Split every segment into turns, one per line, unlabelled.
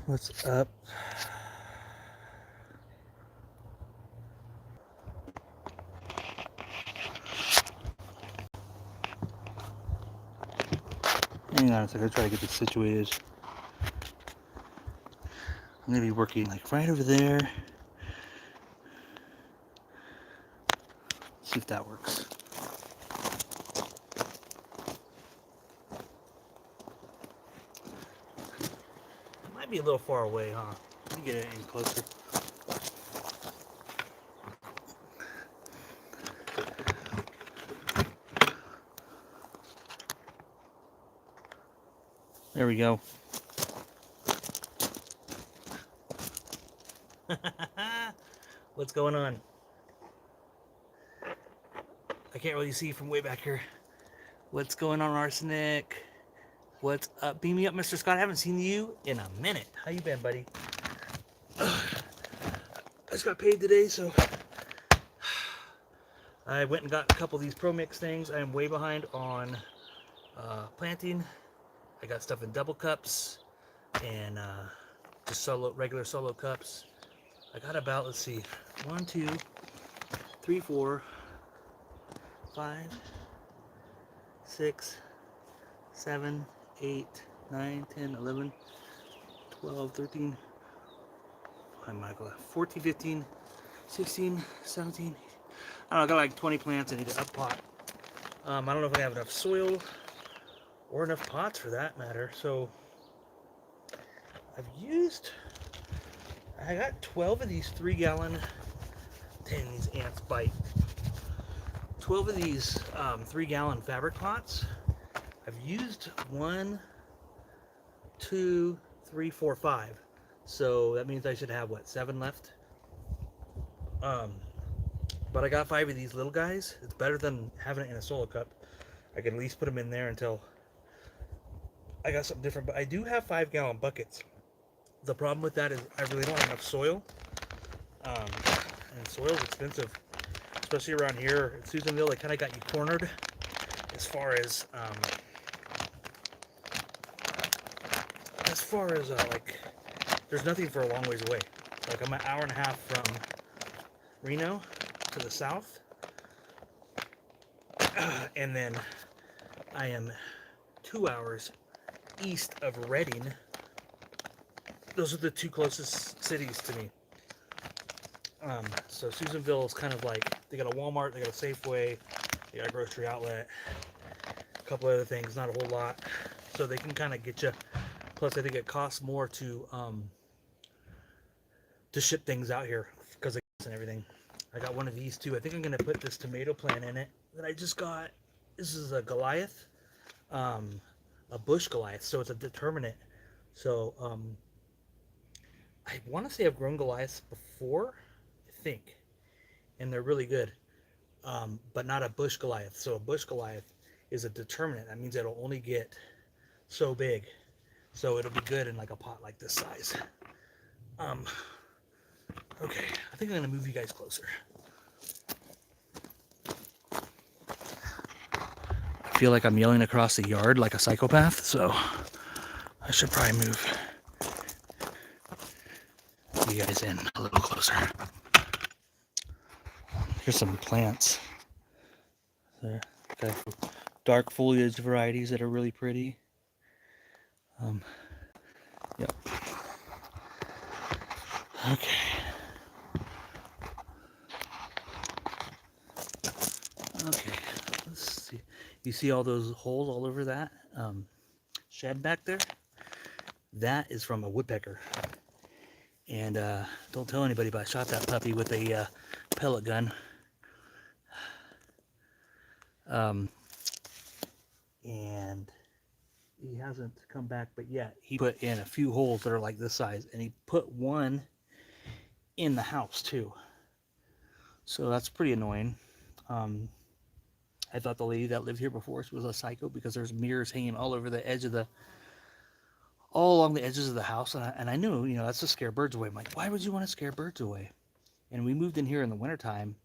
What's up? Hang on a second, I'll try to get this situated. I'm gonna be working like right over there. See if that works. It might be a little far away, huh? Let me get it in closer. There we go. What's going on? I can't really see from way back here. What's going on, Arsenic? What's up? Beam me up, Mr. Scott. I haven't seen you in a minute. How you been, buddy? I just got paid today, so I went and got a couple of these Pro Mix things. I am way behind on planting. I got stuff in double cups and just regular solo cups. I got about, let's see, 1, 2, 3, 4, 5, 6, 7, 8, 9, 10, 11, 12, 13, 14, 15, 16, 17. I don't know, I got like 20 plants I need to up pot. I don't know if I have enough soil or enough pots for that matter. So I got 12 of these 3-gallon, these ants bite. 12 of these 3-gallon fabric pots. I've used 1, 2, 3, 4, 5. So that means I should have, what, 7 left? But I got 5 of these little guys. It's better than having it in a solo cup. I can at least put them in there until I got something different. But I do have 5-gallon buckets. The problem with that is I really don't have enough soil. And soil's expensive. Especially around here at Susanville, they kind of got you cornered as far as like, there's nothing for a long ways away. Like, I'm an hour and a half from Reno to the south, and then I am 2 hours east of Redding. Those are the 2 closest cities to me. So Susanville is kind of like, they got a Walmart, they got a Safeway, they got a grocery outlet, a couple other things, not a whole lot. So they can kind of get you. Plus, I think it costs more to ship things out here because of gas and everything. I got one of these too. I think I'm gonna put this tomato plant in it that I just got. This is a Goliath, a bush Goliath, so it's a determinate. So I want to say I've grown Goliaths before, I think, and they're really good, but not a bush Goliath. So a bush Goliath is a determinate. That means it'll only get so big, so it'll be good in like a pot like this size. Okay, I think I'm gonna move you guys closer. I feel like I'm yelling across the yard like a psychopath, so I should probably move you guys in a little closer. Here's some plants. There, got dark foliage varieties that are really pretty. Yep. Okay. Okay. Let's see. You see all those holes all over that shed back there? That is from a woodpecker. And don't tell anybody, but I shot that puppy with a pellet gun. And he hasn't come back, but yet he put in a few holes that are like this size, and he put one in the house too. So that's pretty annoying. I thought the lady that lived here before was a psycho because there's mirrors hanging all over the edge of all along the edges of the house, and I knew, that's to scare birds away. I'm like, why would you want to scare birds away? And we moved in here in the wintertime,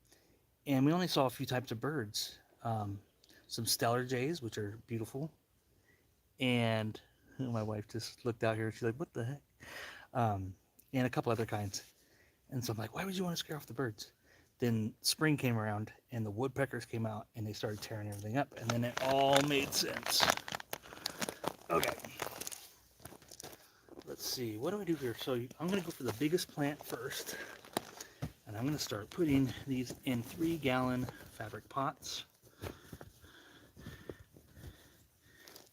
and we only saw a few types of birds. Some stellar jays, which are beautiful, and my wife just looked out here. She's like, what the heck? and a couple other kinds. And so I'm like, why would you want to scare off the birds? Then spring came around and the woodpeckers came out and they started tearing everything up. And then it all made sense. Okay. Let's see. What do I do here? So I'm going to go for the biggest plant first. And I'm going to start putting these in 3-gallon fabric pots.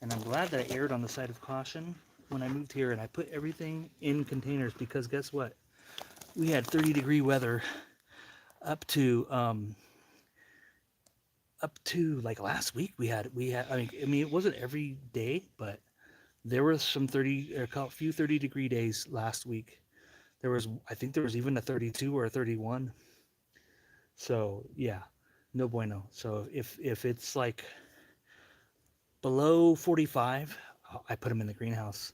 And I'm glad that I erred on the side of caution when I moved here and I put everything in containers, because guess what? We had 30-degree weather up to like last week. We had I mean it wasn't every day, but there was some a few 30-degree days last week. I think there was even a 32 or a 31. So yeah, no bueno. So if it's like below 45, I put them in the greenhouse.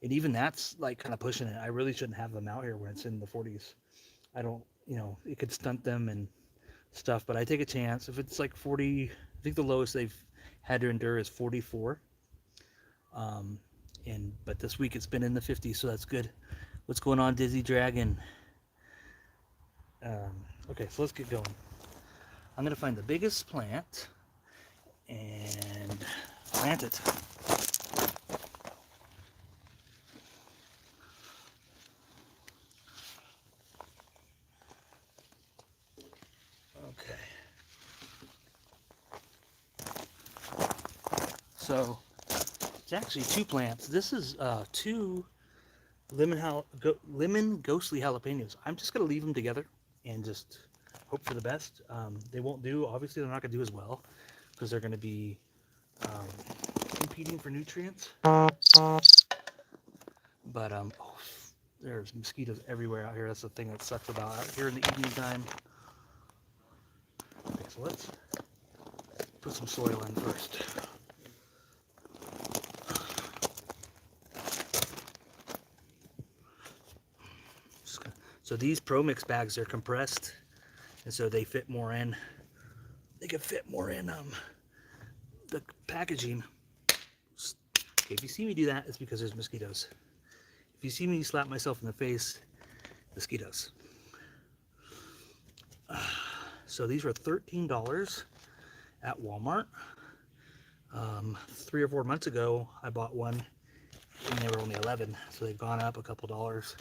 And even that's like kind of pushing it. I really shouldn't have them out here when it's in the 40s. I don't, it could stunt them and stuff, but I take a chance. If it's like 40, I think the lowest they've had to endure is 44. But this week it's been in the 50s, so that's good. What's going on, Dizzy Dragon? Okay, so let's get going. I'm going to find the biggest plant and plant it. Okay. So it's actually 2 plants. This is 2 lemon ghostly jalapenos. I'm just going to leave them together and just hope for the best. They won't do, obviously they're not going to do as well because they're going to be competing for nutrients. But oh, there's mosquitoes everywhere out here. That's the thing that sucks about out here in the evening time. Okay, so let's put some soil in first. So these Pro Mix bags are compressed, and so they fit more in. They can fit more in the packaging. Okay, if you see me do that, it's because there's mosquitoes. If you see me slap myself in the face, mosquitoes. So these were $13 at Walmart. 3 or 4 months ago, I bought one, and they were only 11, so they've gone up a couple dollars.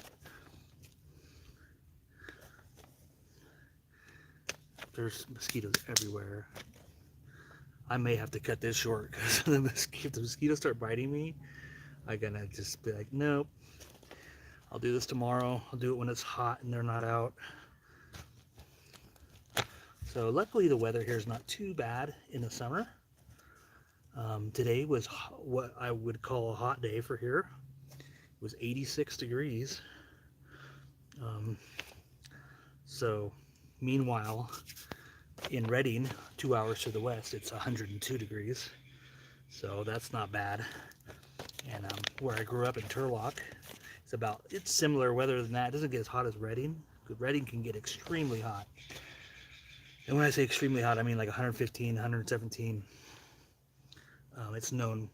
There's mosquitoes everywhere. I may have to cut this short because if the mosquitoes start biting me, I'm gonna just be like, nope. I'll do this tomorrow. I'll do it when it's hot and they're not out. So luckily the weather here is not too bad in the summer. Today was what I would call a hot day for here. It was 86 degrees. So meanwhile, in Redding, 2 hours to the west, it's 102 degrees. So that's not bad. And where I grew up in Turlock, it's similar weather than that. It doesn't get as hot as Redding. Redding can get extremely hot. And when I say extremely hot, I mean like 115, 117. It's known,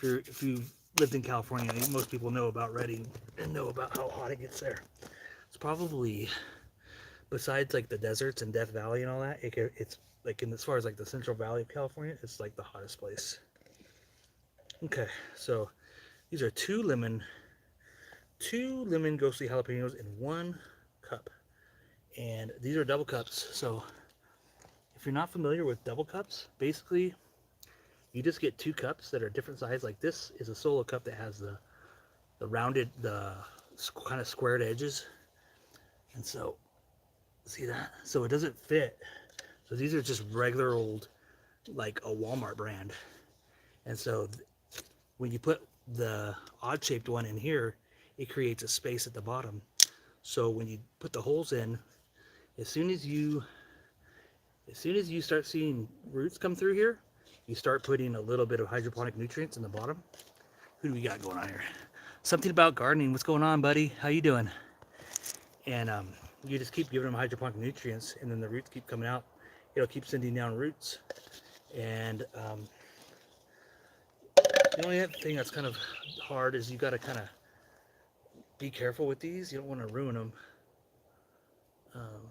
if you've lived in California, most people know about Redding and know about how hot it gets there. It's probably, besides like the deserts and Death Valley and all that, it's like as far as like the Central Valley of California, it's like the hottest place. Okay, so these are 2 lemon ghostly jalapenos in 1 cup. And these are double cups. So if you're not familiar with double cups, basically you just get 2 cups that are different size. Like this is a solo cup that has the rounded, the kind of squared edges. And so, see that? So it doesn't fit. So these are just regular old, like a Walmart brand. And so when you put the odd shaped one in here, it creates a space at the bottom. So when you put the holes in, as soon as you start seeing roots come through here, you start putting a little bit of hydroponic nutrients in the bottom. Who do we got going on here? Something about gardening. What's going on, buddy? How you doing? And you just keep giving them hydroponic nutrients, and then the roots keep coming out. It'll keep sending down roots. And the only other thing that's kind of hard is you got to kind of be careful with these. You don't want to ruin them.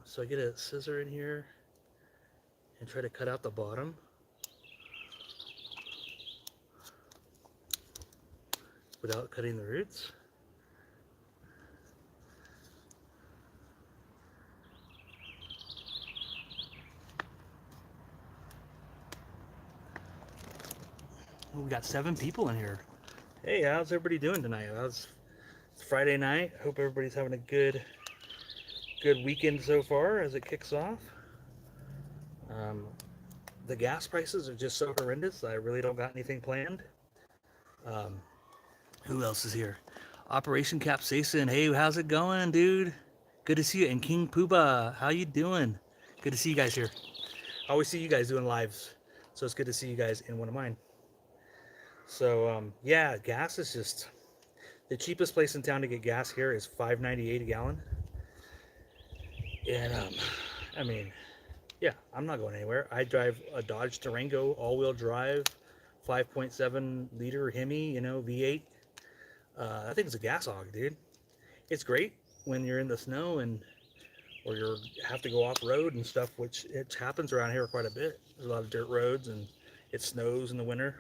So I get a scissor in here and try to cut out the bottom. Without cutting the roots. We got 7 people in here. Hey, how's everybody doing tonight? It's Friday night. Hope everybody's having a good weekend so far as it kicks off. The gas prices are just so horrendous. I really don't got anything planned. Who else is here? Operation Capsaicin. Hey, how's it going, dude? Good to see you. And King Pooba, how you doing? Good to see you guys here. I always see you guys doing lives, so it's good to see you guys in one of mine. So yeah, gas is just the cheapest place in town to get gas here is $5.98 a gallon. And I mean, yeah, I'm not going anywhere. I drive a Dodge Durango all-wheel drive, 5.7 liter Hemi, you know, V8. I think it's a gas hog, dude. It's great when you're in the snow or you have to go off road and stuff, which it happens around here quite a bit. There's a lot of dirt roads and it snows in the winter.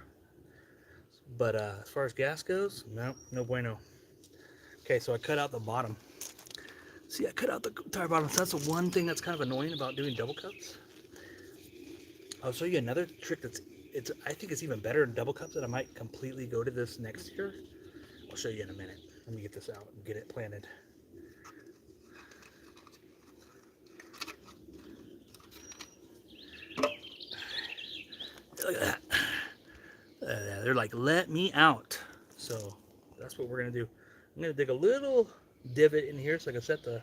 But as far as gas goes, no bueno. Okay, so I cut out the bottom. See, I cut out the tire bottom. So that's the one thing that's kind of annoying about doing double cups. I'll show you another trick I think it's even better in double cups, and I might completely go to this next year. I'll show you in a minute. Let me get this out and get it planted. Look at that. They're like, let me out. So that's what we're going to do. I'm going to dig a little divot in here so I can set the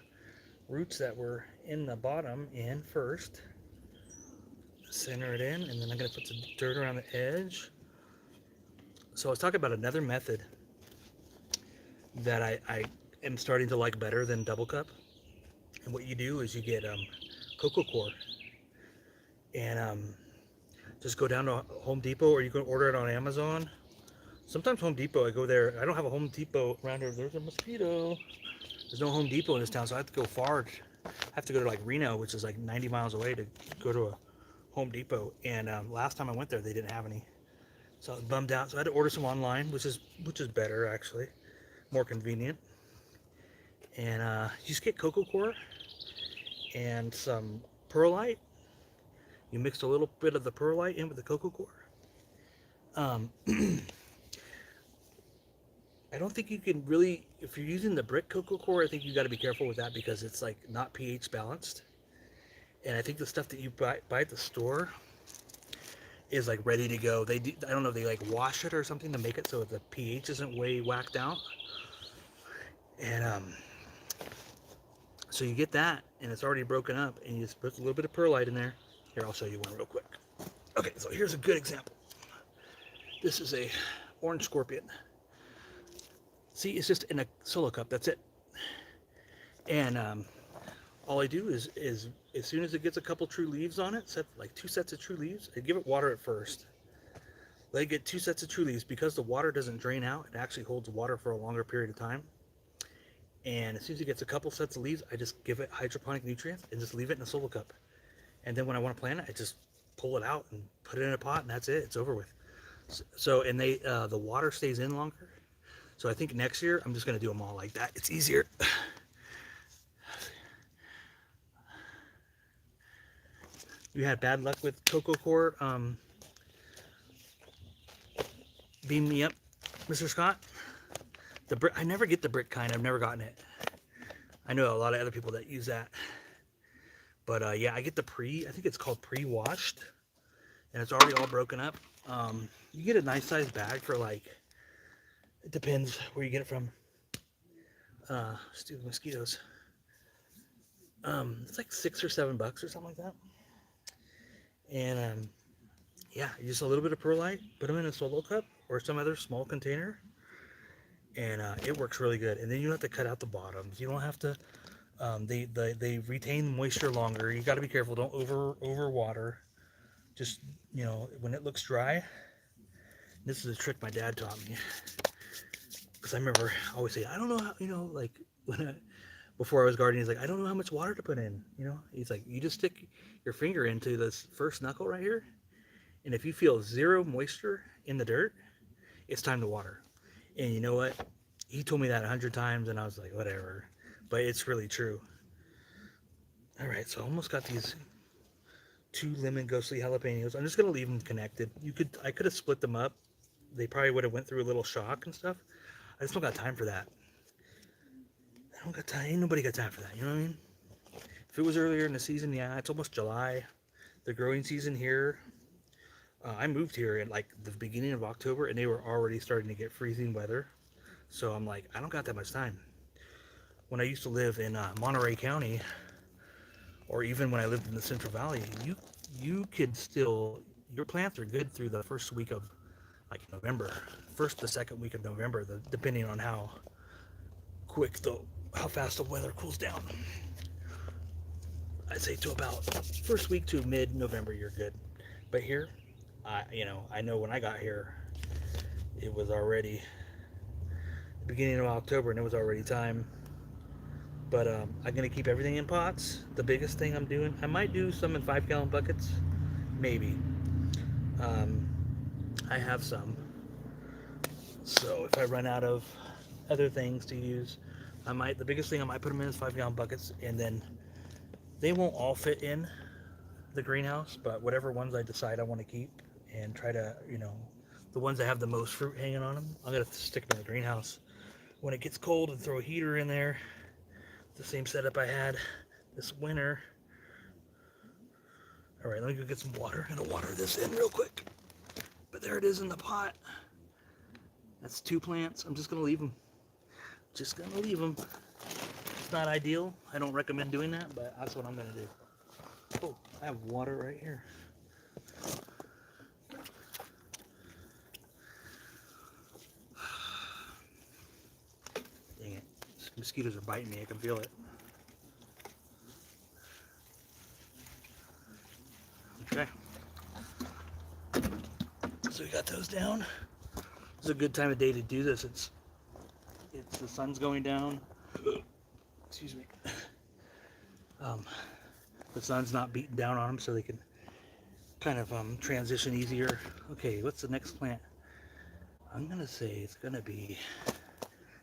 roots that were in the bottom in first. Center it in, and then I'm going to put some dirt around the edge. So I was talking about another method that I am starting to like better than double cup. And what you do is you get cocoa core and just go down to Home Depot, or you can order it on Amazon. Sometimes Home Depot, I go there. I don't have a Home Depot around here. There's a mosquito. There's no Home Depot in this town, so I have to go far. I have to go to like Reno, which is like 90 miles away, to go to a Home Depot. And last time I went there, they didn't have any. So I was bummed out. So I had to order some online, which is better actually, more convenient. And you just get cocoa core and some perlite. You mix a little bit of the perlite in with the cocoa core. I don't think you can really, if you're using the brick cocoa core, I think you got to be careful with that because it's like not pH balanced. And I think the stuff that you buy at the store is like ready to go. I don't know if they like wash it or something to make it so the pH isn't way whacked out. And so you get that, and it's already broken up, and you just put a little bit of perlite in there. Here, I'll show you one real quick. Okay, so here's a good example. This is a orange scorpion. See, it's just in a solo cup. That's it. And all I do is as soon as it gets a couple true leaves on it, set like 2 sets of true leaves, I give it water at first. Let it get 2 sets of true leaves. Because the water doesn't drain out, it actually holds water for a longer period of time. And as soon as it gets a couple sets of leaves, I just give it hydroponic nutrients and just leave it in a solo cup. And then when I want to plant it, I just pull it out and put it in a pot, and that's it. It's over with. So and the water stays in longer. So I think next year I'm just going to do them all like that. It's easier. You had bad luck with cocoa core. Beam me up, Mr. Scott. I never get the brick kind. I've never gotten it. I know a lot of other people that use that. But yeah, I get the I think it's called pre-washed, and it's already all broken up. You get a nice sized bag for like, it depends where you get it from. Stupid mosquitoes. It's like $6 or $7 or something like that. And yeah, just a little bit of perlite, put them in a solo cup or some other small container, and it works really good. And then you don't have to cut out the bottoms. You don't have to. They retain moisture longer. You got to be careful. Don't over water. Just, you know, when it looks dry. This is a trick my dad taught me. Because I remember always saying, I don't know how, like before I was gardening, he's like, I don't know how much water to put in. He's like, you just stick your finger into this first knuckle right here, and if you feel zero moisture in the dirt, it's time to water. And you know what? He told me that 100 times, and I was like, whatever. But it's really true. All right, so I almost got these 2 lemon ghostly jalapenos. I'm just gonna leave them connected. I could have split them up. They probably would have went through a little shock and stuff. I just don't got time for that. I don't got time. Ain't nobody got time for that. You know what I mean? If it was earlier in the season, yeah, it's almost July. The growing season here. I moved here at like the beginning of October, and they were already starting to get freezing weather. So I'm like, I don't got that much time. When I used to live in Monterey County, or even when I lived in the Central Valley, you could still, your plants are good through the first week of like November, first to second week of November, depending on how fast the weather cools down. I'd say to about first week to mid-November, you're good. But here, I know when I got here, it was already the beginning of October, and it was already time. But I'm going to keep everything in pots. The biggest thing I'm doing, I might do some in 5-gallon buckets, maybe. I have some. So if I run out of other things to use, the biggest thing I might put them in is 5-gallon buckets, and then they won't all fit in the greenhouse, but whatever ones I decide I want to keep and try to, the ones that have the most fruit hanging on them, I'm going to stick them in the greenhouse. When it gets cold, and throw a heater in there. The same setup I had this winter. All right, let me go get some water. I'm going to water this in real quick. But there it is in the pot. That's 2 plants. I'm just going to leave them. Just going to leave them. It's not ideal. I don't recommend doing that, but that's what I'm going to do. Oh, I have water right here. Dang it. Mosquitoes are biting me. I can feel it. Okay. So we got those down. It's a good time of day to do this. It's the sun's going down. Excuse me. The sun's not beating down on them, so they can kind of transition easier. Okay, what's the next plant? I'm gonna say it's gonna be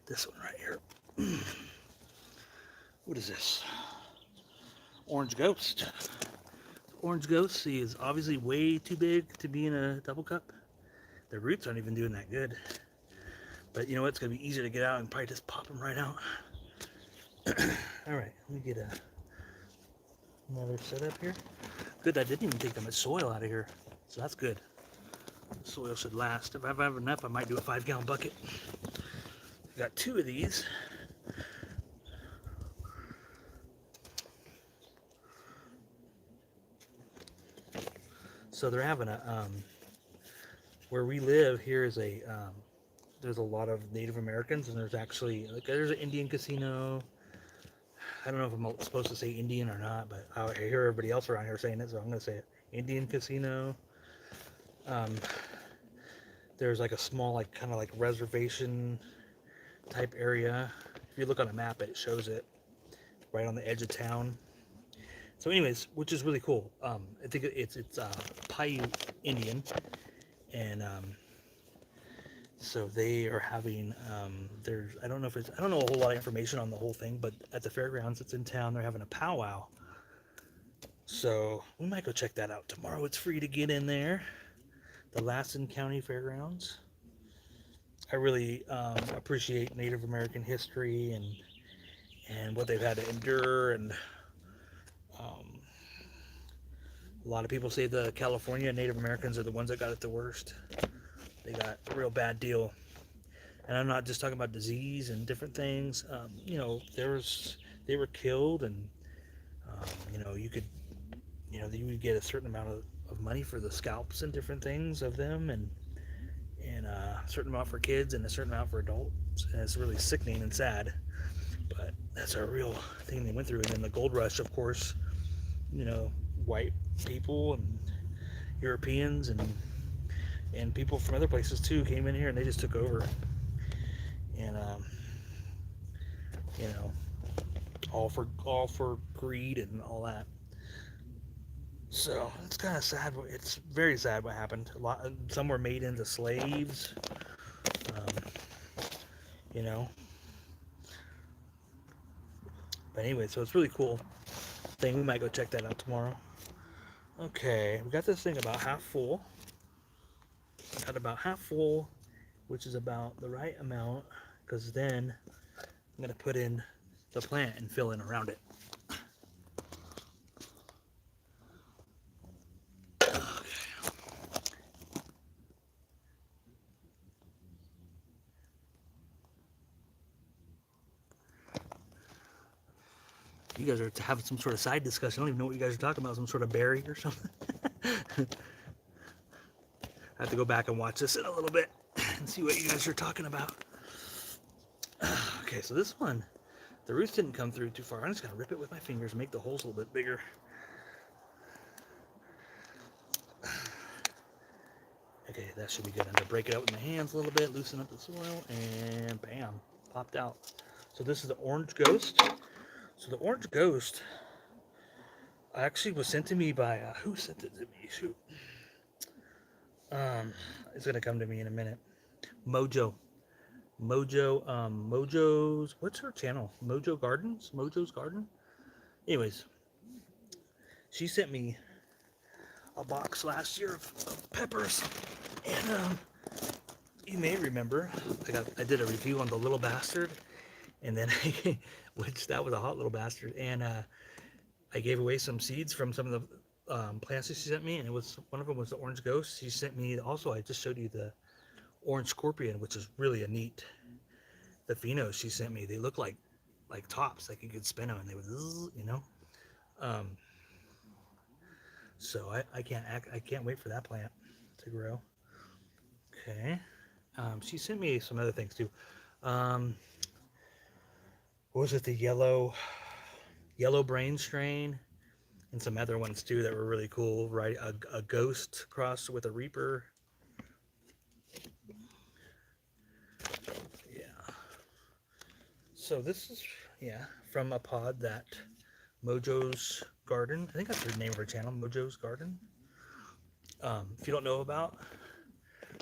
this one right here. What is this? Orange Ghost. Orange Ghost is obviously way too big to be in a double cup. The roots aren't even doing that good. But you know what? It's going to be easier to get out and probably just pop them right out. Alright, let me get another setup here. Good, I didn't even take that much soil out of here. So that's good. The soil should last. If I have enough, I might do a 5-gallon bucket. Got 2 of these. So they're having where we live here is there's a lot of Native Americans, and there's actually, there's an Indian casino. I don't know if I'm supposed to say Indian or not, but I hear everybody else around here saying it, so I'm going to say it. Indian casino. There's like a small, kind of reservation type area. If you look on a map, it shows it right on the edge of town. So anyways, which is really cool. I think it's Paiute Indian, and so they are having I don't know a whole lot of information on the whole thing, but at the fairgrounds that's in town, they're having a powwow. So we might go check that out tomorrow. It's free to get in there. The Lassen County Fairgrounds. I really appreciate Native American history and what they've had to endure, and a lot of people say the California Native Americans are the ones that got it the worst. They got a real bad deal. And I'm not just talking about disease and different things. They were killed, and you would get a certain amount of money for the scalps and different things of them, and a certain amount for kids and a certain amount for adults. And it's really sickening and sad. But that's a real thing they went through. And then the gold rush, of course, white people and Europeans and people from other places too came in here, and they just took over. and you know, all for greed and all that. So it's kind of sad. It's very sad what happened. Some were made into slaves. Um, you know. But anyway, so it's really cool thing. We might go check that out tomorrow. Okay, we got this thing about half full. Got about half full, which is about the right amount, because then I'm gonna put in the plant and fill in around it. You guys are having some sort of side discussion. I don't even know what you guys are talking about. Some sort of berry or something. I have to go back and watch this in a little bit and see what you guys are talking about. Okay, so this one, the roots didn't come through too far. I'm just gonna rip it with my fingers and make the holes a little bit bigger. Okay, that should be good. I'm gonna break it out with my hands a little bit, loosen up the soil, and bam, popped out. So this is the Orange Ghost. So the Orange Ghost actually was sent to me by, who sent it to me? Shoot. It's gonna come to me in a minute. Mojo's, what's her channel? Mojo's Garden? Anyways, she sent me a box last year of peppers, and you may remember I did a review on the Little Bastard, and then which that was a hot little bastard, and I gave away some seeds from some of the plants that she sent me, and one of them was the Orange Ghost. She sent me also, I just showed you the Orange Scorpion, which is really a neat. The phenos she sent me, they look like tops, like you could spin them and they would, you know. So I can't wait for that plant to grow. Okay. She sent me some other things too. What was it? The yellow brain strain, and some other ones too that were really cool. Right, a ghost crossed with a reaper. Yeah. So this is from a pod that Mojo's Garden. I think that's the name of her channel, Mojo's Garden. If you don't know about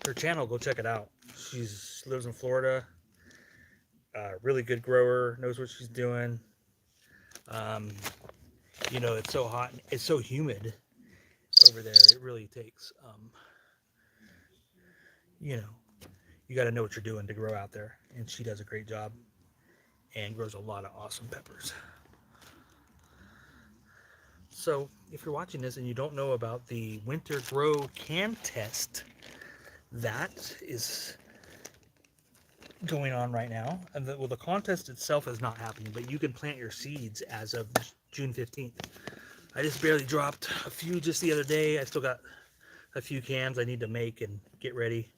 her channel, go check it out. She lives in Florida. Really good grower, knows what she's doing. You know, it's so hot, it's so humid over there. It really takes, you know, you got to know what you're doing to grow out there. And she does a great job and grows a lot of awesome peppers. So if you're watching this and you don't know about the Winter Grow Can Test, that is going on right now. And the contest itself is not happening, but you can plant your seeds as of June 15th. I just barely dropped a few just the other day. I still got a few cans I need to make and get ready.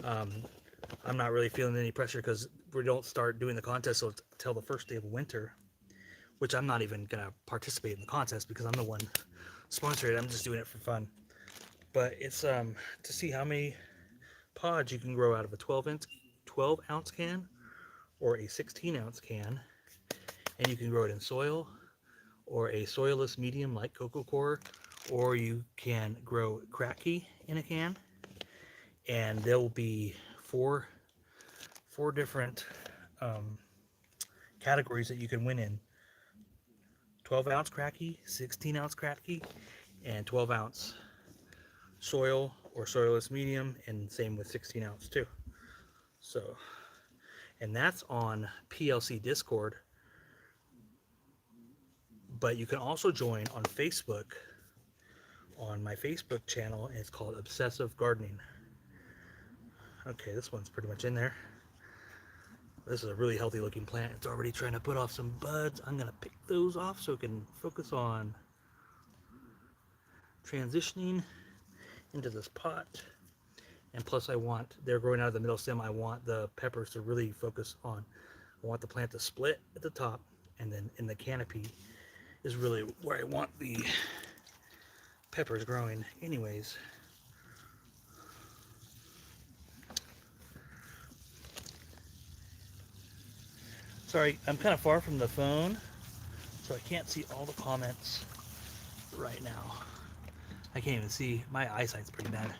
I'm not really feeling any pressure because we don't start doing the contest until the first day of winter, which I'm not even going to participate in the contest because I'm the one sponsoring it. I'm just doing it for fun. But it's to see how many pods you can grow out of a 12-ounce can or a 16-ounce can, and you can grow it in soil or a soilless medium like Coco Coir, or you can grow cracky in a can, and there will be four different categories that you can win in: 12-ounce cracky, 16-ounce cracky, and 12-ounce soil or soilless medium, and same with 16-ounce too. So, and that's on PLC Discord, but you can also join on Facebook, on my Facebook channel, and it's called Obsessive Gardening. Okay, this one's pretty much in there. This is a really healthy looking plant. It's already trying to put off some buds. I'm gonna pick those off so it can focus on transitioning into this pot. And plus they're growing out of the middle stem. I want the peppers to really focus on, I want the plant to split at the top, and then in the canopy is really where I want the peppers growing. Anyways, Sorry, I'm kind of far from the phone, so I can't see all the comments right now. I can't even see. My eyesight's pretty bad.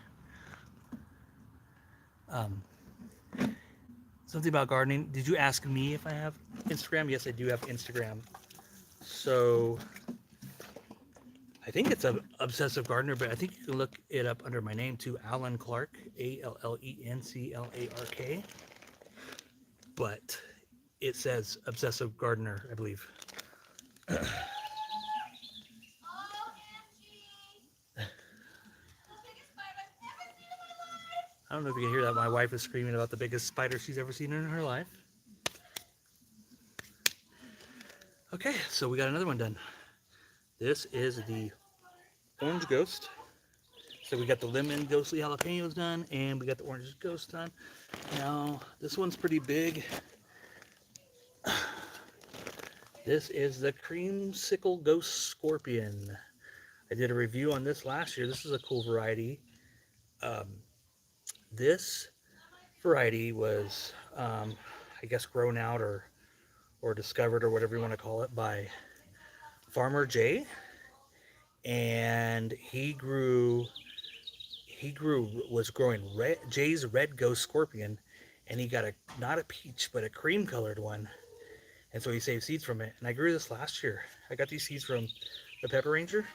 Something about gardening. Did you ask me if I have Instagram? Yes, I do have Instagram. So I think it's a obsessive gardener, but I think you can look it up under my name too, Alan Clark, ALLENCLARK. But it says obsessive gardener, I believe. I don't know if you can hear that. My wife is screaming about the biggest spider she's ever seen in her life. Okay, so we got another one done. This is the orange ghost. So we got the lemon ghostly jalapenos done, and we got the orange ghost done. Now, this one's pretty big. This is the Creamsicle Ghost Scorpion. I did a review on this last year. This is a cool variety. This variety was, I guess, grown out or discovered or whatever you want to call it by Farmer Jay, and he was growing Jay's Red Ghost Scorpion, and he got not a peach but a cream colored one, and so he saved seeds from it. And I grew this last year. I got these seeds from the Pepper Ranger,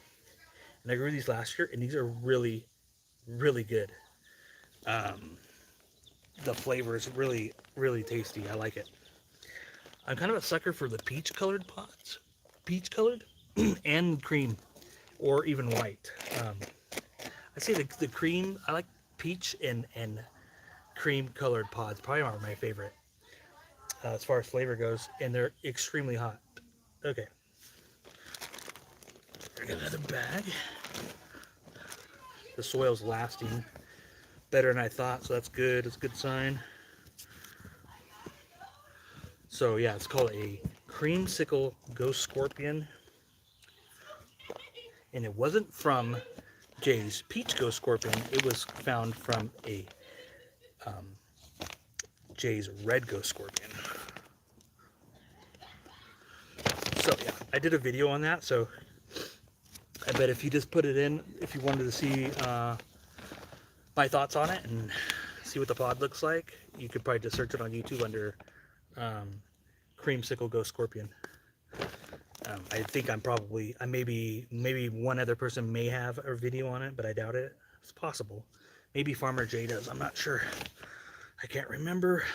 and I grew these last year, and these are really, really good. The flavor is really, really tasty. I like it. I'm kind of a sucker for the peach colored pods, peach colored and cream, or even white. I say the cream, I like peach and cream colored pods, probably are my favorite as far as flavor goes, and they're extremely hot. Okay, I got another bag. The soil's lasting better than I thought, so that's good. It's a good sign. So yeah, it's called a Creamsicle Ghost Scorpion, and it wasn't from Jay's Peach Ghost Scorpion. It was found from a Jay's Red Ghost Scorpion. So yeah, I did a video on that. So I bet if you just put it in, if you wanted to see my thoughts on it and see what the pod looks like, you could probably just search it on YouTube under Creamsicle Ghost Scorpion. I think maybe one other person may have a video on it, but I doubt it. It's possible. Maybe Farmer Jay does. I'm not sure. I can't remember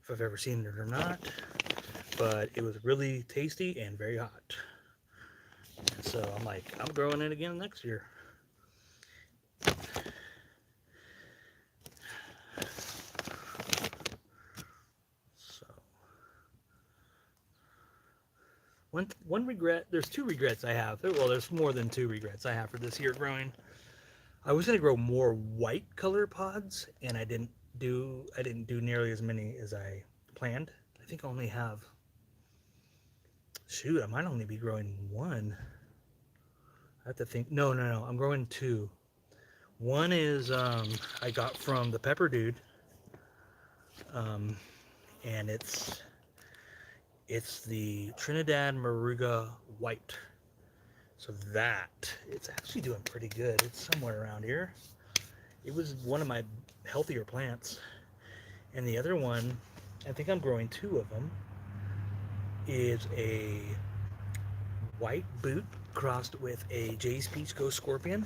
if I've ever seen it or not, but it was really tasty and very hot. So I'm like, I'm growing it again next year. So one regret, there's two regrets I have. Well, there's more than two regrets I have for this year growing. I was going to grow more white color pods, and I didn't do nearly as many as I planned. I think I only have, shoot, I might only be growing one. I have to think. No, I'm growing two. One is I got from the Pepper Dude, and it's the Trinidad Moruga White. So it's actually doing pretty good. It's somewhere around here. It was one of my healthier plants. And the other one, I think I'm growing two of them, is a white boot crossed with a Jay's Peach Ghost Scorpion.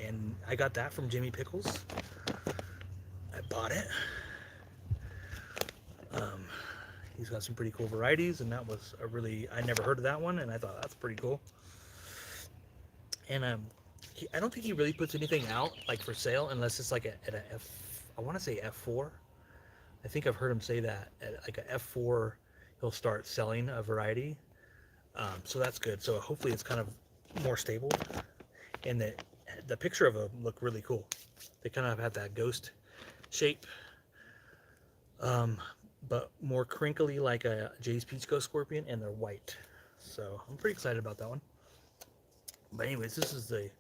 And I got that from Jimmy Pickles. I bought it. He's got some pretty cool varieties, and that was I never heard of that one, and I thought that's pretty cool. And I don't think he really puts anything out like for sale unless it's like at a I want to say F4. I think I've heard him say that at like a F4 he'll start selling a variety. So that's good. So hopefully it's kind of more stable, and the picture of them look really cool. They kind of have that ghost shape, but more crinkly like a Jay's Peach Ghost Scorpion, and they're white. So I'm pretty excited about that one. But anyways, this is the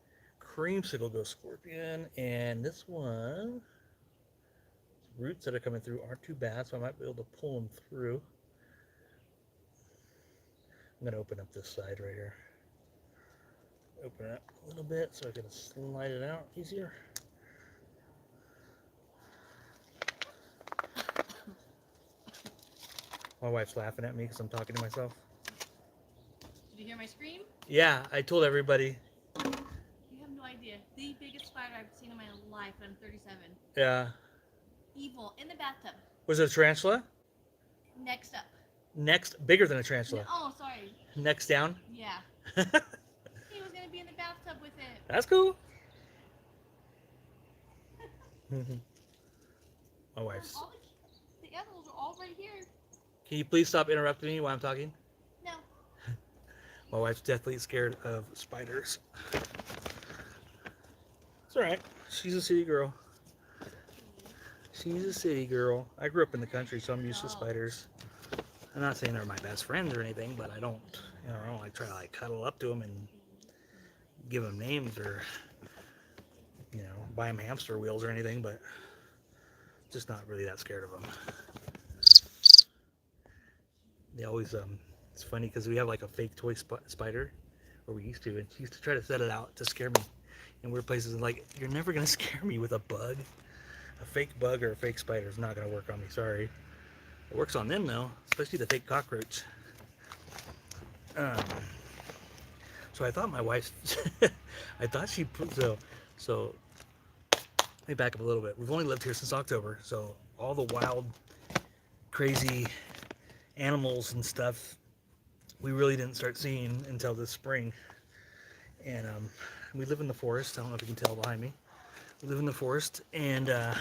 Creamsicle Ghost Scorpion, and this one, roots that are coming through aren't too bad, so I might be able to pull them through. I'm going to open up this side right here. Open it up a little bit so I can slide it out easier. My wife's laughing at me because I'm talking to myself.
Did you hear my scream?
Yeah, I told everybody.
You have no idea. The biggest spider I've seen in my life, and I'm 37.
Yeah.
Evil, in the bathtub.
Was it a tarantula?
Next up.
Next, bigger than a tarantula.
Oh, sorry.
Next down?
Yeah. He was going to be in the bathtub with it.
That's cool. My wife's.
The animals are all right here.
Can you please stop interrupting me while I'm talking?
No.
My wife's deathly scared of spiders. It's alright. She's a city girl. She's a city girl. I grew up in the country, so I'm used to spiders. I'm not saying they're my best friends or anything, but I don't like try to like cuddle up to them and give them names or, buy them hamster wheels or anything, but just not really that scared of them. They always, it's funny because we have like a fake toy spider, or we used to, and she used to try to set it out to scare me in weird places. And like, you're never going to scare me with a bug. A fake bug or a fake spider is not going to work on me, sorry. It works on them though, especially the fake cockroach. So I thought my wife, I thought she put, so let me back up a little bit. We've only lived here since October, so all the wild, crazy animals and stuff, we really didn't start seeing until this spring. And we live in the forest. I don't know if you can tell behind me. We live in the forest, and I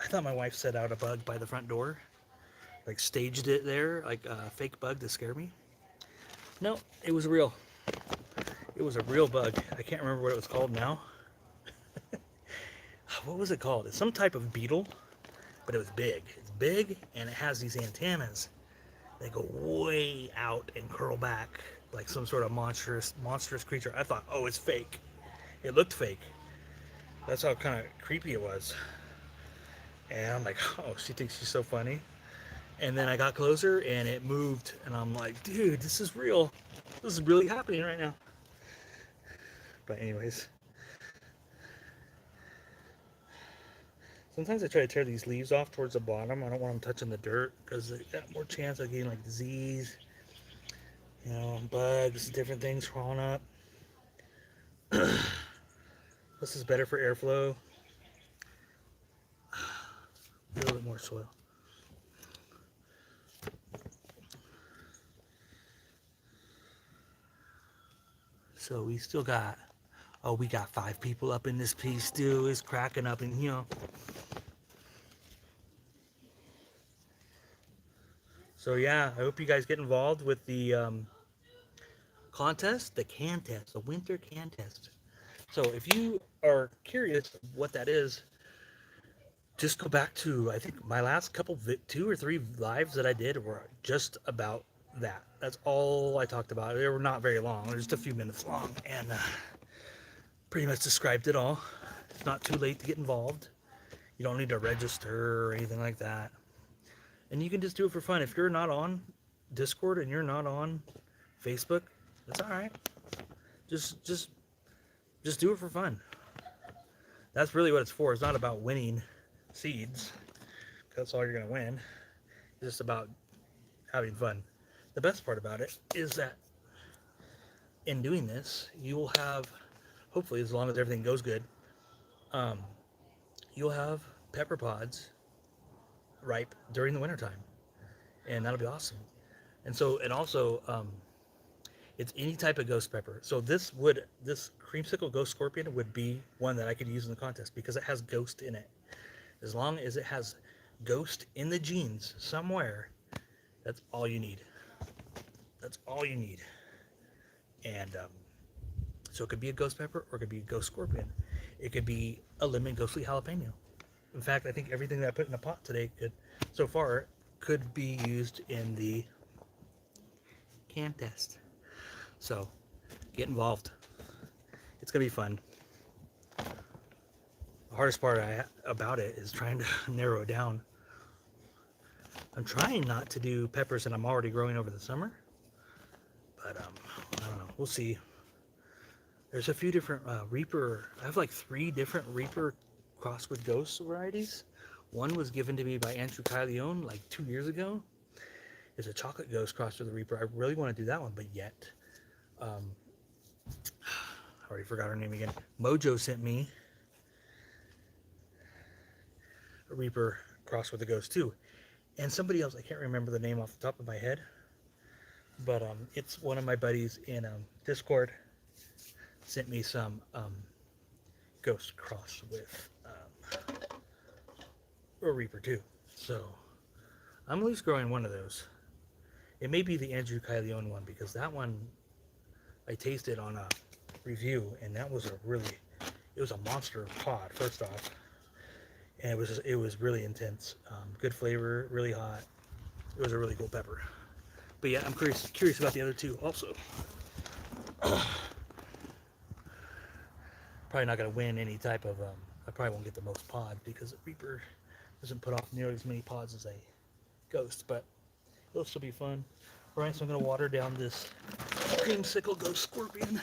thought my wife set out a bug by the front door, like staged it there, like a fake bug to scare me. No, it was real. It was a real bug. I can't remember what it was called now. What was it called? It's some type of beetle, but it was big. It's big, and it has these antennas. They go way out and curl back like some sort of monstrous creature. I thought, oh, it's fake. It looked fake. That's how kind of creepy it was. And I'm like, oh, she thinks she's so funny. And then I got closer, and it moved, and I'm like, dude, this is real. This is really happening right now. But anyways, sometimes I try to tear these leaves off towards the bottom. I don't want them touching the dirt because they got more chance of getting like disease, bugs, different things crawling up. This is better for airflow. A little bit more soil. So we still got, we got 5 people up in this piece still. It's cracking up, and So yeah, I hope you guys get involved with the contest, the can test, the winter can test. So if you are curious what that is, just go back to, I think my last couple, 2 or 3 lives that I did were just about that. That's all I talked about. They were not very long. They're just a few minutes long, and pretty much described it all. It's not too late to get involved. You don't need to register or anything like that. And you can just do it for fun. If you're not on Discord and you're not on Facebook, that's all right. Just do it for fun. That's really what it's for. It's not about winning seeds. That's all you're going to win. It's just about having fun. The best part about it is that in doing this, you will have, hopefully as long as everything goes good, you'll have pepper pods ripe during the wintertime. And that'll be awesome. And so, and also, it's any type of ghost pepper. So this Creamsicle Ghost Scorpion would be one that I could use in the contest because it has ghost in it. As long as it has ghost in the genes somewhere, that's all you need. That's all you need. And so it could be a ghost pepper or it could be a ghost scorpion. It could be a lemon ghostly jalapeno. In fact, I think everything that I put in the pot today so far could be used in the can test. So get involved. It's gonna be fun. The hardest part about it is trying to narrow it down. I'm trying not to do peppers that I'm already growing over the summer, But I don't know. We'll see. There's a few different Reaper. I have like 3 different Reaper crossed with Ghost varieties. One was given to me by Andrew Kyleon like 2 years ago. It's a chocolate ghost crossed with a Reaper. I really want to do that one, but yet. I already forgot her name again. Mojo sent me a Reaper crossed with a Ghost too. And somebody else, I can't remember the name off the top of my head, but it's one of my buddies in Discord sent me some Ghost crossed with a Reaper too. So I'm at least growing one of those. It may be the Andrew Kyleon one, because that one I tasted on a review, and that was it was a monster pod, first off. And it was really intense. Good flavor, really hot. It was a really cool pepper. But yeah, I'm curious about the other two also. Probably not going to win any type of, I probably won't get the most pods, because the Reaper doesn't put off nearly as many pods as a Ghost, but it'll still be fun. Alright, so I'm going to water down this Creamsicle Ghost Scorpion.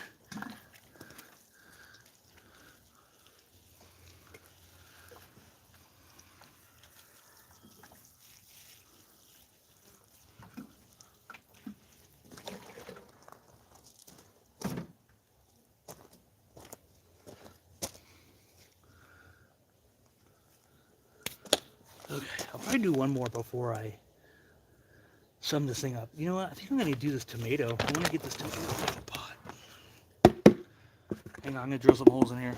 Okay, I'll probably do one more before I sum this thing up. You know what? I think I'm going to do this tomato. I want to get this tomato out of the pot. Hang on, I'm going to drill some holes in here.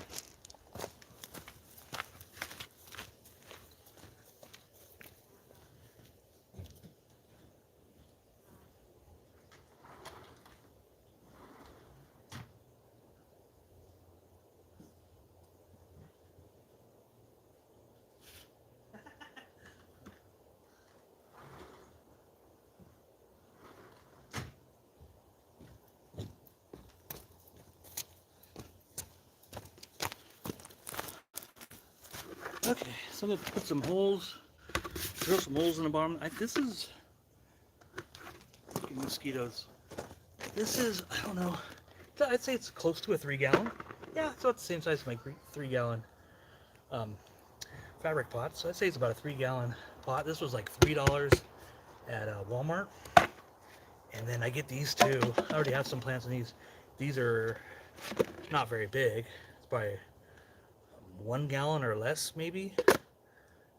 Okay, so I'm going to put some holes, drill some holes in the bottom. This is mosquitoes. This is, I don't know, I'd say it's close to a 3-gallon. Yeah, it's about the same size as my 3-gallon fabric pot. So I'd say it's about a 3-gallon pot. This was like $3 at Walmart. And then I get these two. I already have some plants in these. These are not very big. It's probably 1 gallon or less, maybe. I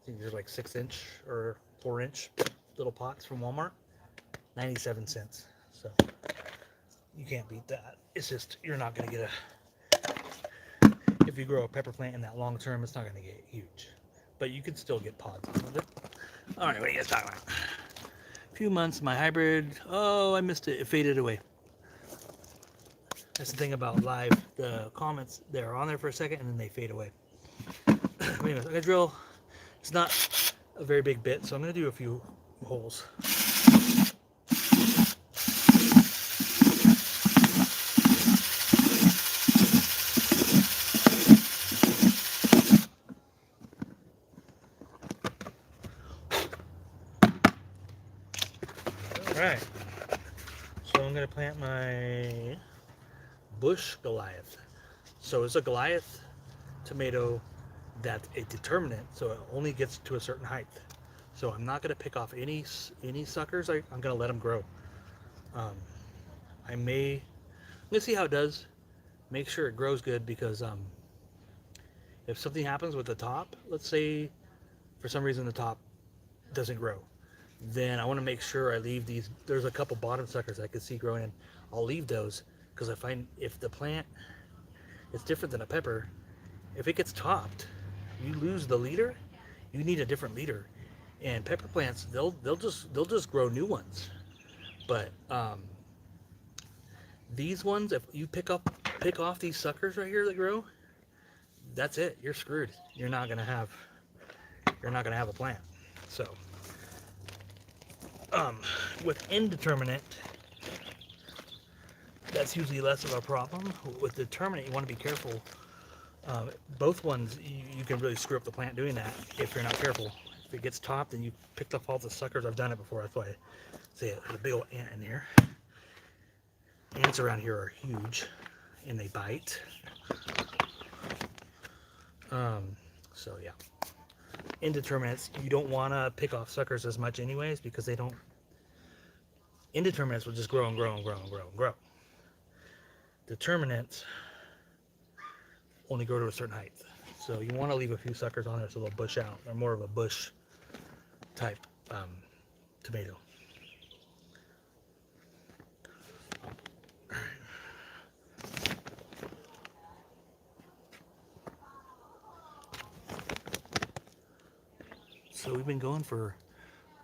think these are like 6-inch or 4-inch little pots from Walmart. 97 cents. So you can't beat that. It's just, you're not going to get if you grow a pepper plant in that long term, it's not going to get huge. But you can still get pods out of it. Alright, what are you guys talking about? A few months, my hybrid, oh, I missed it. It faded away. That's the thing about live. The comments, they're on there for a second and then they fade away. Anyways, I'm going to drill. It's not a very big bit, so I'm going to do a few holes. Alright, so I'm going to plant my bush Goliath. So it's a Goliath tomato that's a determinate, so it only gets to a certain height. So I'm not going to pick off any suckers. I'm going to let them grow. I'm going to see how it does. Make sure it grows good, because if something happens with the top, let's say for some reason the top doesn't grow, then I want to make sure I leave these. There's a couple bottom suckers I can see growing in. I'll leave those, because I find if the plant, it's different than a pepper. If it gets topped, you lose the leader. You need a different leader. And pepper plants, they'll just grow new ones. But these ones, if you pick off these suckers right here that grow, that's it. You're screwed. You're not gonna have a plant. So with indeterminate, that's usually less of a problem. With determinate, you want to be careful. Both ones, you can really screw up the plant doing that if you're not careful. If it gets topped and you picked up all the suckers, I've done it before. That's why I say there's a big old ant in here. Ants around here are huge, and they bite. So yeah. Indeterminates, you don't want to pick off suckers as much anyways, because they don't... Indeterminates will just grow and grow and grow and grow and grow. Determinants only grow to a certain height. So you want to leave a few suckers on there so they'll bush out. They're more of a bush type tomato. So we've been going for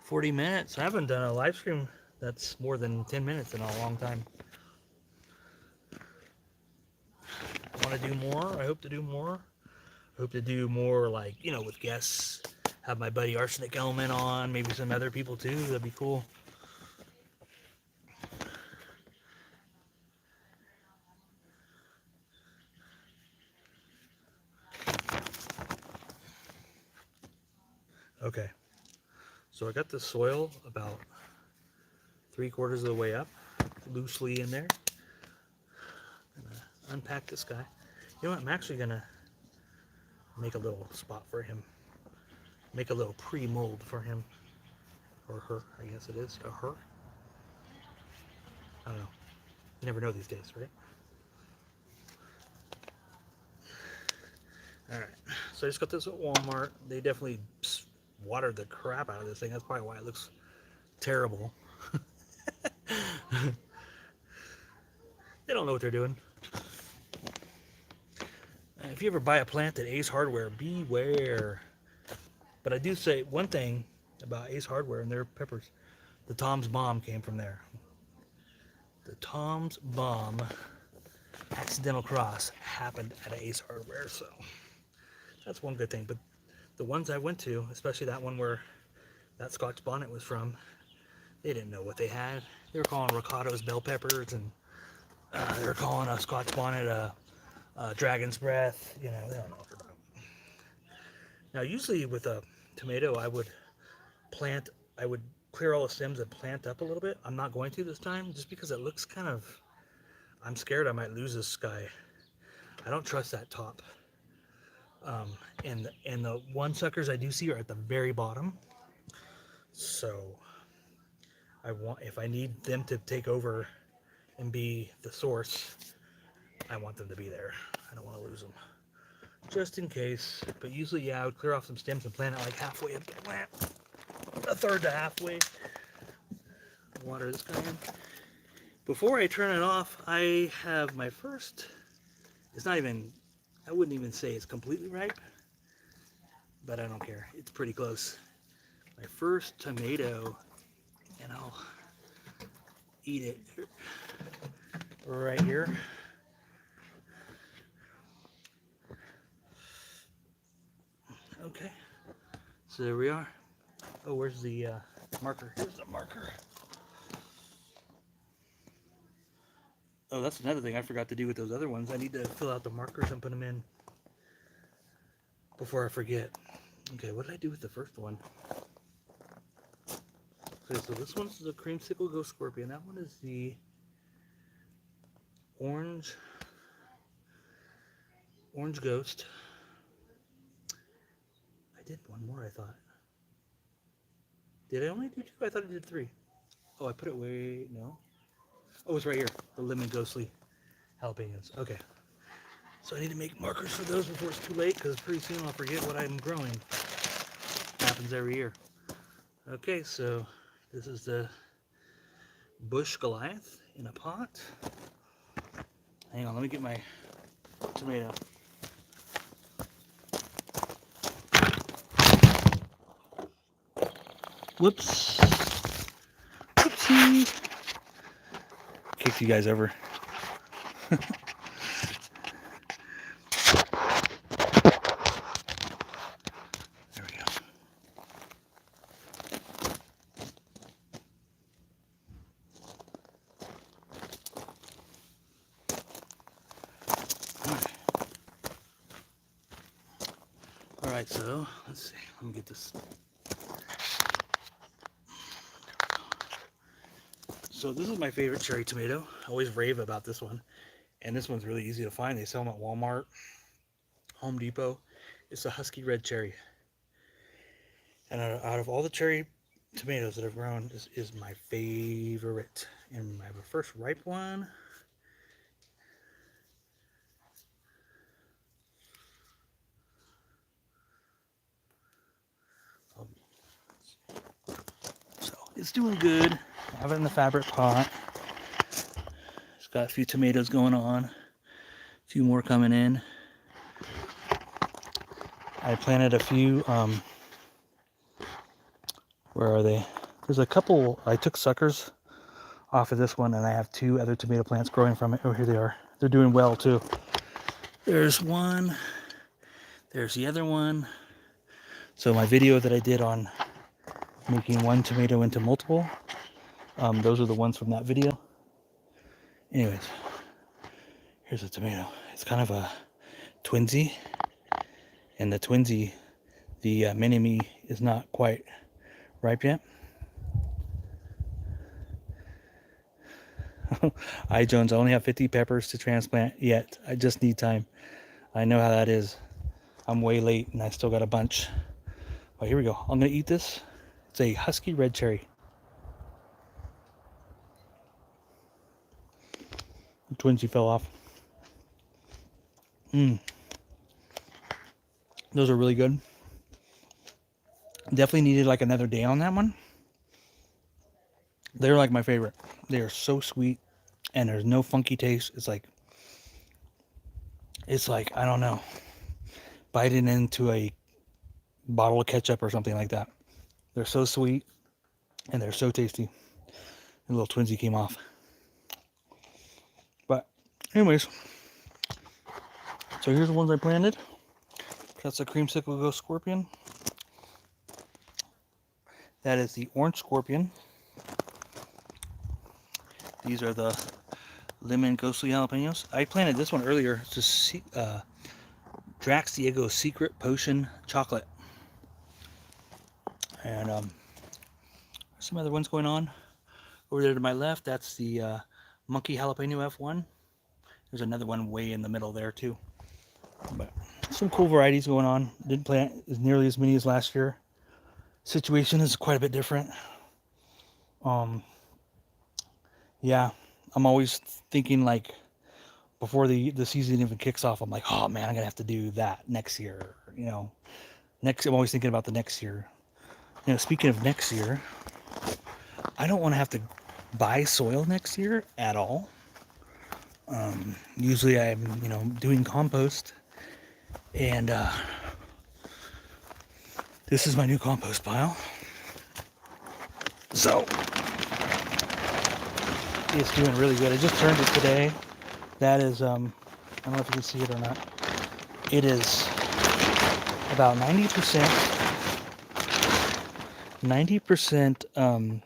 40 minutes. I haven't done a live stream that's more than 10 minutes in a long time. I want to do more. I hope to do more. I hope to do more, like, you know, with guests. Have my buddy Arsenic Element on, maybe some other people too. That'd be cool. Okay, so I got the soil about 3/4 of the way up, loosely in there. I'm gonna unpack this guy. You know what? I'm actually gonna make a little spot for him. Make a little pre-mold for him. Or her, I guess it is. A her? I don't know. You never know these days, right? Alright, so I just got this at Walmart. They definitely watered the crap out of this thing. That's probably why it looks terrible. They don't know what they're doing. If you ever buy a plant at Ace Hardware, beware. But I do say one thing about Ace Hardware and their peppers. The Tom's Bomb came from there. The Tom's Bomb accidental cross happened at Ace Hardware, so that's one good thing. But the ones I went to, especially that one where that Scotch bonnet was from, they didn't know what they had. They were calling ricotta's bell peppers, and they were calling a Scotch bonnet a dragon's breath. You know, they don't know what they're doing. Now, usually with a tomato, I would clear all the stems and plant up a little bit. I'm not going to this time, just because it looks kind of... I'm scared I might lose this guy. I don't trust that top. And the one suckers I do see are at the very bottom. So if I need them to take over and be the source, I want them to be there. I don't want to lose them, just in case. But usually, yeah, I would clear off some stems and plant it like halfway up the plant, a third to halfway. Water this guy in. Before I turn it off, I have my first... It's not even... I wouldn't even say it's completely ripe, but I don't care. It's pretty close. My first tomato, and I'll eat it right here. Okay, so there we are. Oh, where's the marker? Here's the marker. Oh, that's another thing I forgot to do with those other ones. I need to fill out the markers and put them in before I forget. Okay, what did I do with the first one? Okay, so this one's the Creamsicle Ghost Scorpion. That one is the Orange Ghost. I did one more, I thought. Did I only do 2? I thought I did 3. Oh, I put it way... No. Oh, it's right here. The Lemon Ghostly Jalapenos. Okay. So I need to make markers for those before it's too late, because pretty soon I'll forget what I'm growing. Happens every year. Okay, so this is the Bush Goliath in a pot. Hang on, let me get my tomato. Whoops. Whoopsie. Kicked you guys over. There we go. All right, so let's see. Let me get this. So So this is my favorite cherry tomato. I always rave about this one. And this one's really easy to find. They sell them at Walmart, Home Depot. It's a Husky Red Cherry. And out of all the cherry tomatoes that I've grown, this is my favorite. And I have a first ripe one. So it's doing good. I have it in the fabric pot. It's got a few tomatoes going on. A few more coming in. I planted a few, where are they? There's a couple, I took suckers off of this one, and I have 2 other tomato plants growing from it. Oh, here they are. They're doing well too. There's one. There's the other one. So my video that I did on making one tomato into multiple, those are the ones from that video. Anyways, here's a tomato. It's kind of a twinsy, and the twinsy, the mini-me, is not quite ripe yet. I, Jones, I only have 50 peppers to transplant yet. I just need time. I know how that is. I'm way late and I still got a bunch. Oh, here we go. I'm going to eat this. It's a Husky Red Cherry. The twinsy fell off. Those are really good. Definitely needed like another day on that one. They're like my favorite. They are so sweet and there's no funky taste. It's like, I don't know, biting into a bottle of ketchup or something like that. They're so sweet and they're so tasty. The little twinsy came off. But anyways, so here's the ones I planted. That's a Creamsicle Ghost Scorpion. That is the Orange Scorpion. These are the Lemon Ghostly Jalapenos. I planted this one earlier. It's a Drax Diego Secret Potion Chocolate. And some other ones going on. Over there to my left, that's the Monkey Jalapeno F1. There's another one way in the middle there too. But some cool varieties going on. Didn't plant as nearly as many as last year. Situation is quite a bit different. Yeah, I'm always thinking like before the season even kicks off, I'm like, oh man, I'm gonna have to do that next year. You know, I'm always thinking about the next year. You know, speaking of next year, I don't want to have to buy soil next year at all. Usually I'm, doing compost, and this is my new compost pile. So it's doing really good. I just turned it today. That is, I don't know if you can see it or not. It is about 90%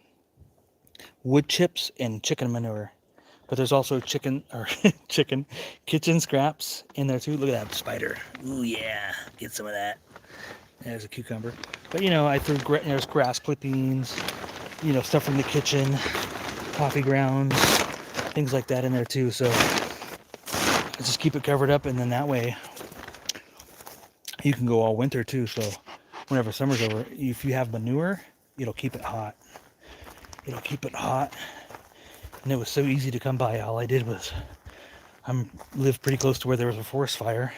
wood chips and chicken manure. But there's also kitchen scraps in there too. Look at that spider. Ooh yeah, get some of that. There's a cucumber. But I threw there's grass clippings, stuff from the kitchen, coffee grounds, things like that in there too. So I just keep it covered up, and then that way you can go all winter too. So whenever summer's over, if you have manure, it'll keep it hot. And it was so easy to come by. All I did was lived pretty close to where there was a forest fire,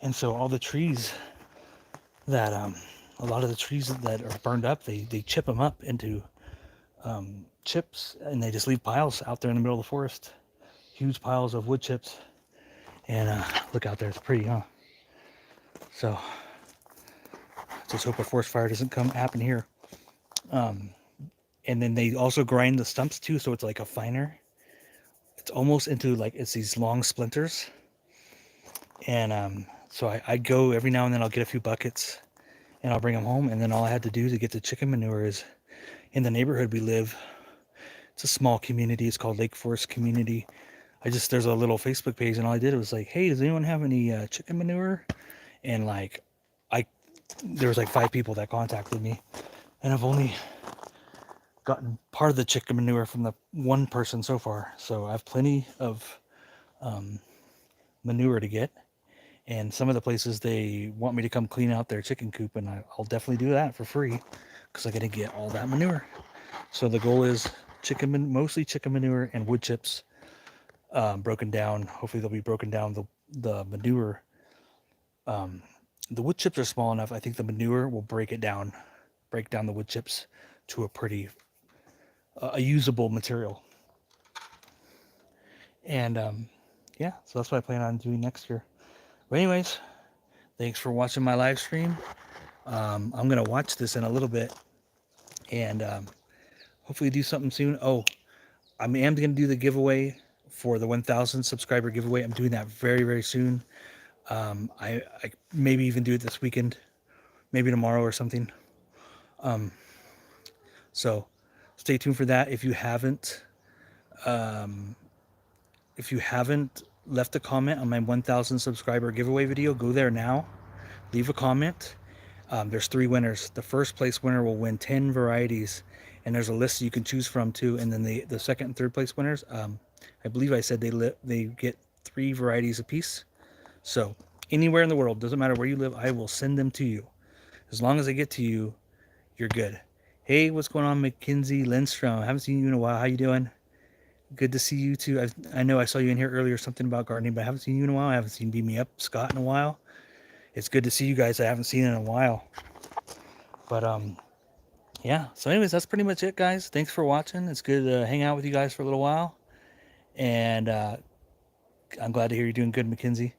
and so all the trees that a lot of the trees that are burned up, they chip them up into chips, and they just leave piles out there in the middle of the forest, huge piles of wood chips. And look out there, it's pretty, huh? So just hope a forest fire doesn't happen here. And then they also grind the stumps too, so it's like a finer. It's almost into it's these long splinters. And so I go every now and then. I'll get a few buckets, and I'll bring them home. And then all I had to do to get the chicken manure is, in the neighborhood we live, it's a small community. It's called Lake Forest Community. There's a little Facebook page, and all I did was like, hey, does anyone have any chicken manure? And there was 5 people that contacted me, and I've only gotten part of the chicken manure from the one person so far. So I have plenty of manure to get. And some of the places they want me to come clean out their chicken coop, and I'll definitely do that for free because I got to get all that manure. So the goal is mostly chicken manure and wood chips broken down. Hopefully they'll be broken down. The manure, the wood chips are small enough. I think the manure will break down the wood chips to a pretty a usable material. And yeah, so that's what I plan on doing next year. But anyways, thanks for watching my live stream. I'm gonna watch this in a little bit, and hopefully do something soon. Oh, I am gonna do the giveaway for the 1,000 subscriber giveaway. I'm doing that very, very soon. I maybe even do it this weekend, maybe tomorrow or something. So stay tuned for that. If you haven't left a comment on my 1,000 subscriber giveaway video, go there now. Leave a comment. There's 3 winners. The first place winner will win 10 varieties, and there's a list you can choose from too. And then the second and third place winners, I believe I said they get 3 varieties apiece. So anywhere in the world, doesn't matter where you live, I will send them to you. As long as they get to you, you're good. Hey, what's going on, Mackenzie Lindstrom? I haven't seen you in a while. How you doing? Good to see you too. I know I saw you in here earlier, something about gardening, but I haven't seen you in a while. I haven't seen Beam Me Up Scott in a while. It's good to see you guys I haven't seen in a while. But yeah, so anyways, that's pretty much it, guys. Thanks for watching. It's good to hang out with you guys for a little while. And I'm glad to hear you're doing good, Mackenzie.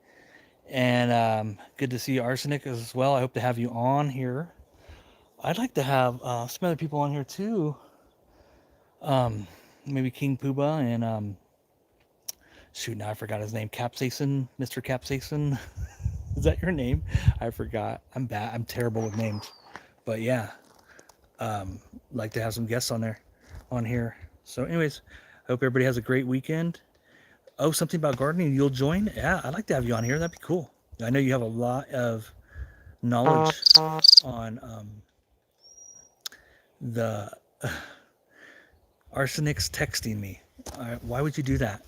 And good to see you, Arsenic, as well. I hope to have you on here. I'd like to have some other people on here too. Maybe King Pooba and shoot, now I forgot his name. Capsaicin, Mr. Capsaicin. Is that your name? I forgot. I'm bad. I'm terrible with names. But yeah, like to have some guests on here. So anyways, I hope everybody has a great weekend. Oh, something about gardening. You'll join? Yeah, I'd like to have you on here. That'd be cool. I know you have a lot of knowledge on the Arsenic's texting me. Why would you do that?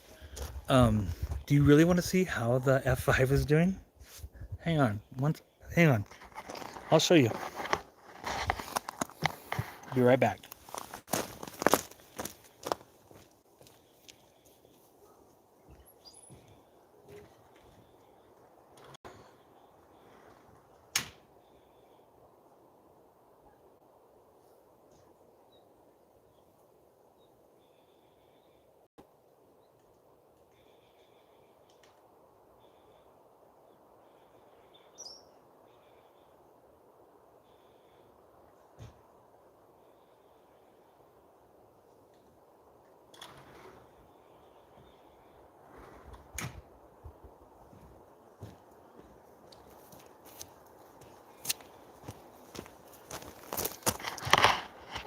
Do you really want to see how the F5 is doing? Hang on. Hang on. I'll show you. Be right back.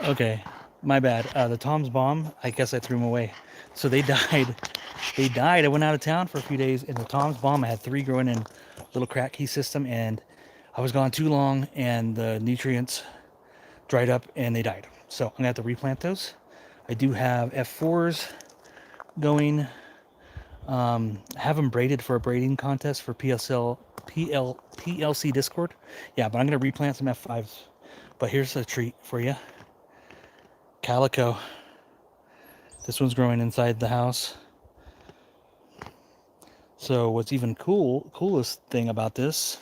Okay, my bad. The Tom's bomb, I guess I threw them away. So they died. They died. I went out of town for a few days, and the Tom's bomb, I had 3 growing in little crack key system, and I was gone too long, and the nutrients dried up, and they died. So I'm gonna have to replant those. I do have F4s going. Have them braided for a braiding contest for PLC Discord. Yeah, but I'm gonna replant some F5s. But here's a treat for you. Calico. This one's growing inside the house. So what's even coolest thing about this,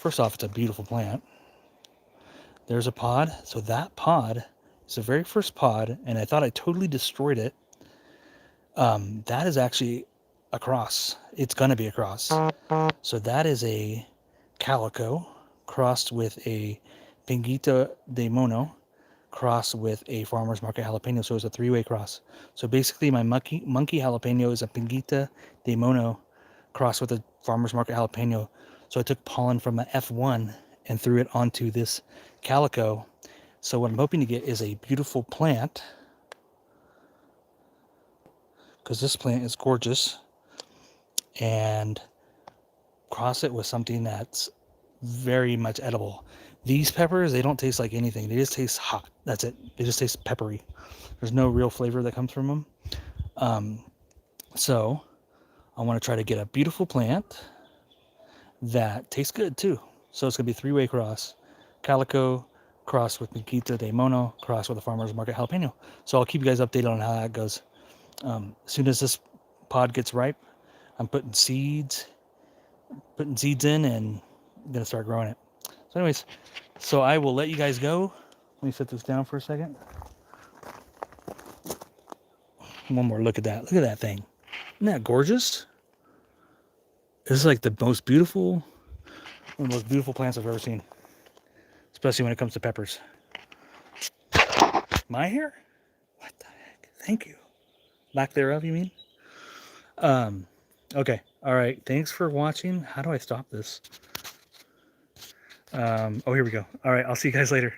first off, it's a beautiful plant. There's a pod. So that pod is the very first pod, and I thought I totally destroyed it. That is actually a cross. It's gonna be a cross. So that is a calico crossed with a Pinguita de Mono crossed with a Farmer's Market jalapeno. So it's a 3-way cross. So basically my monkey jalapeno is a Pinguita de Mono crossed with a Farmer's Market jalapeno. So I took pollen from an F1 and threw it onto this calico. So what I'm hoping to get is a beautiful plant, because this plant is gorgeous, and cross it with something that's very much edible. These peppers, they don't taste like anything. They just taste hot. That's it. They just taste peppery. There's no real flavor that comes from them. So I want to try to get a beautiful plant that tastes good too. So it's going to be a three-way cross. Calico cross with Nikita de Mono, cross with a Farmer's Market jalapeno. So I'll keep you guys updated on how that goes. As soon as this pod gets ripe, I'm putting seeds in, and I'm going to start growing it. So anyways, so I will let you guys go. Let me set this down for a second. One more look at that. Look at that thing. Isn't that gorgeous? This is like the most beautiful, one of the most beautiful plants I've ever seen. Especially when it comes to peppers. My hair? What the heck? Thank you. Lack thereof, you mean? Okay. All right. Thanks for watching. How do I stop this? Oh, here we go. All right. I'll see you guys later.